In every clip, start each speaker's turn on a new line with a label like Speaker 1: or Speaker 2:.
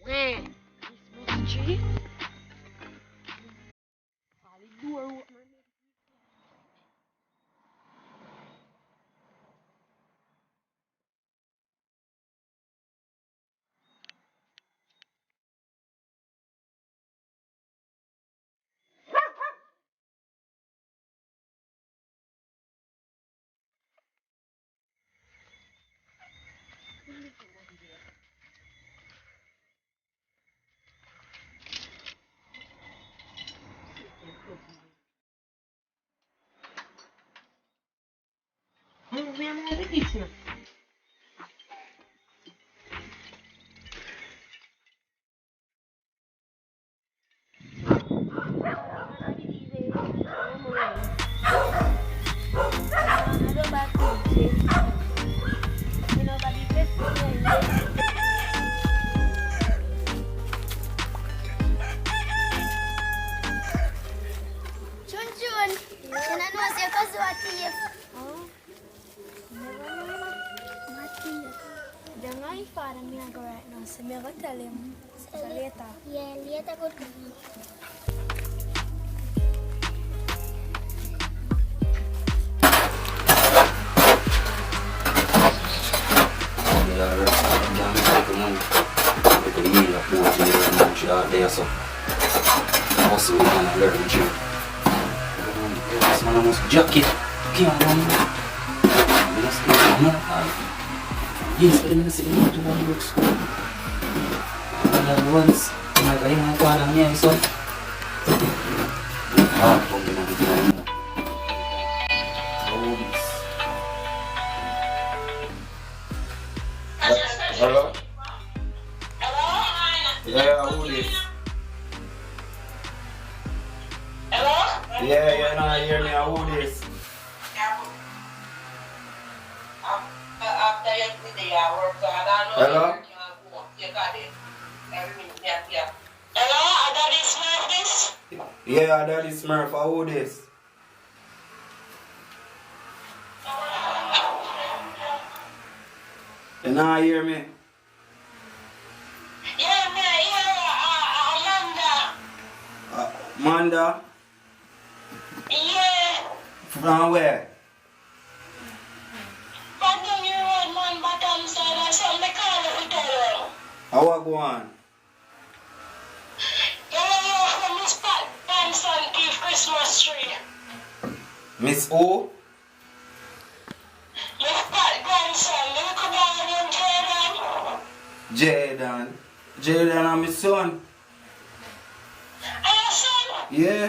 Speaker 1: Man, Christmas tree. All the door open. Move me and move the kids now.
Speaker 2: Chun chun, can I know if you are thief? Oh, never know. What thief? Don't know if father me go right now, so me go tell him. So later. Yeah, later good come.
Speaker 3: There, so also we can learn to this man almost jacket. Can't run. We just go on. Yes, but I'm not saying to one work school. And once my guy my father me so from the money. Hello? Yeah, who this?
Speaker 4: Hello?
Speaker 3: Yeah, you not hear me, who this?
Speaker 4: After yesterday, I work, so I don't know.
Speaker 3: Hello?
Speaker 4: You got it. Yeah. Hello? I got this smurf this?
Speaker 3: Yeah, that is Smurf, who this? You not hear me?
Speaker 4: Yeah, man, Amanda.
Speaker 3: Manda?
Speaker 4: Yeah.
Speaker 3: From where?
Speaker 4: But then you road, man, bottom side, I saw me call you to tell you.
Speaker 3: How I go on?
Speaker 4: You know, from Miss Pat Benson give Christmas tree.
Speaker 3: Miss O?
Speaker 4: Miss Pat Benson, you come down in Jordan.
Speaker 3: Jaden. Jaden and my son.
Speaker 4: And your son?
Speaker 3: Yeah.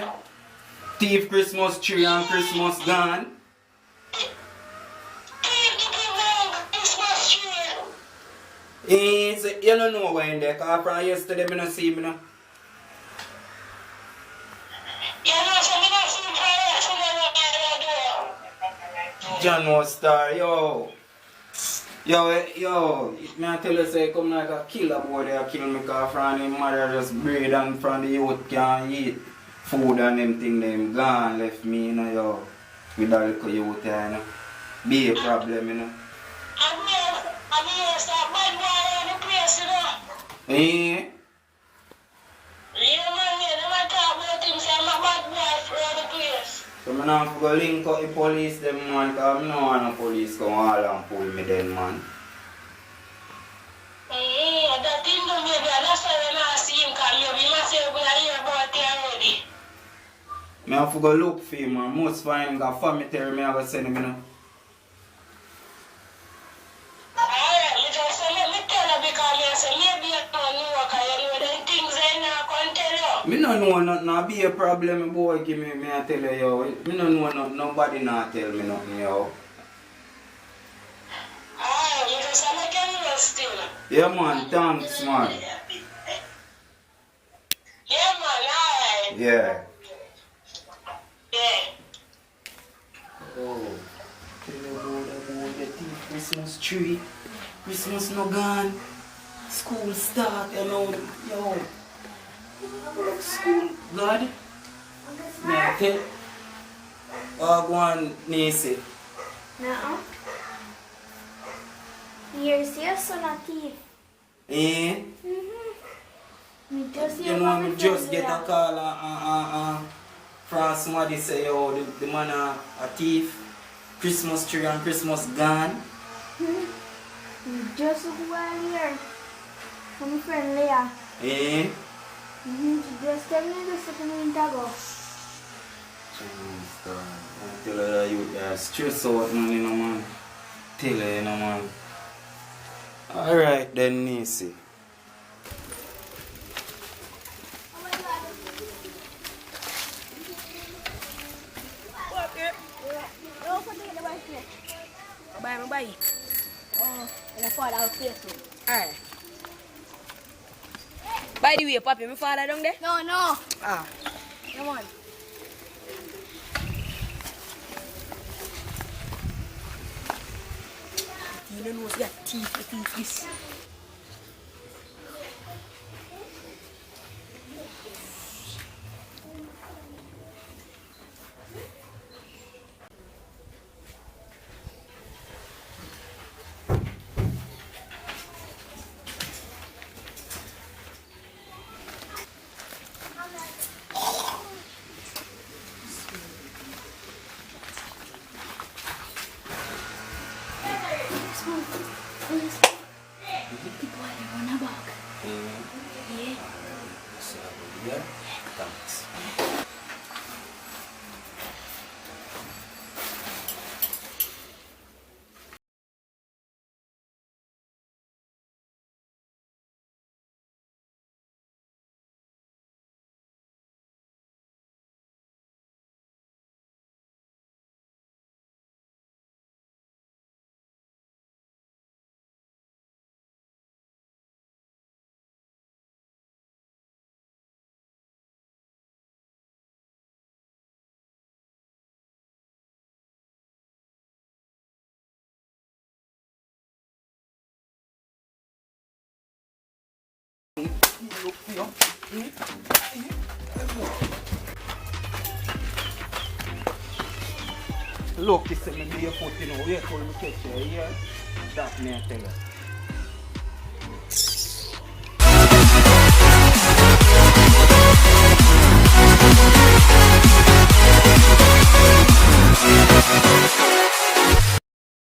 Speaker 3: Thief Christmas tree and Christmas gone.
Speaker 4: Christmas tree.
Speaker 3: You don't know why in there, because from yesterday I don't see me now.
Speaker 4: You know, so me not see him for yesterday what I do.
Speaker 3: John no star, yo. Yo, me I tell you say come like a killer boy there kill me because from him mother just breed and from the youth can't eat food and them thing them gone left me, you know, yo. With that little youth there, you know. Be a problem, you know.
Speaker 4: I'm here, so bad boy in the place, you know.
Speaker 3: Eh?
Speaker 4: Yeah, man, yeah, never talk about him, say I'm a bad boy for the place.
Speaker 3: So I don't have to go link up the police them man, because I don't want the police come all and pull me then man.
Speaker 4: That thing don't maybe, that's why when I see him come here, we must say we are here about it already.
Speaker 3: I have to go look for him man, most find him, because family tell me I go send him, you know.
Speaker 4: Alright, me just say, let me tell you because me say, maybe you don't know, because you know them things I not can tell you.
Speaker 3: Me no know nothing, no be a problem boy give me, I tell you yo. Me no know nothing, nobody not tell me nothing yo.
Speaker 4: Alright, you just make you still.
Speaker 3: Yeah man, thanks man.
Speaker 4: Yeah, man, alright.
Speaker 3: Yeah.
Speaker 4: Yeah.
Speaker 3: Oh. Tell you about the Christmas tree. Christmas no gone. School start, you know. Yo. School, God. Yeah, tell. Go on, Nisi.
Speaker 2: No. Here's your son a thief.
Speaker 3: Eh?
Speaker 2: Mm-hmm. Me just
Speaker 3: You know, me just get a call from somebody say, yo, the man a thief. Christmas tree and Christmas gone.
Speaker 2: Me just go here from my friend Leah.
Speaker 3: Eh?
Speaker 2: She just tell me this a minute ago.
Speaker 3: Jeez, God. I tell her that you are stressed out, man, you know, man. Tell her, you know, man. Alright then, Nisi.
Speaker 1: Bye. Oh, and I fall out face. Alright. By the way, Papi, my father down there?
Speaker 2: No.
Speaker 1: Ah. Come on. You don't know what's got teeth this.
Speaker 2: People are on a bug. Yeah.
Speaker 3: Yeah? Thanks. Look, you see me do your foot, you know, wait till me catch you, yeah? That me I tell you.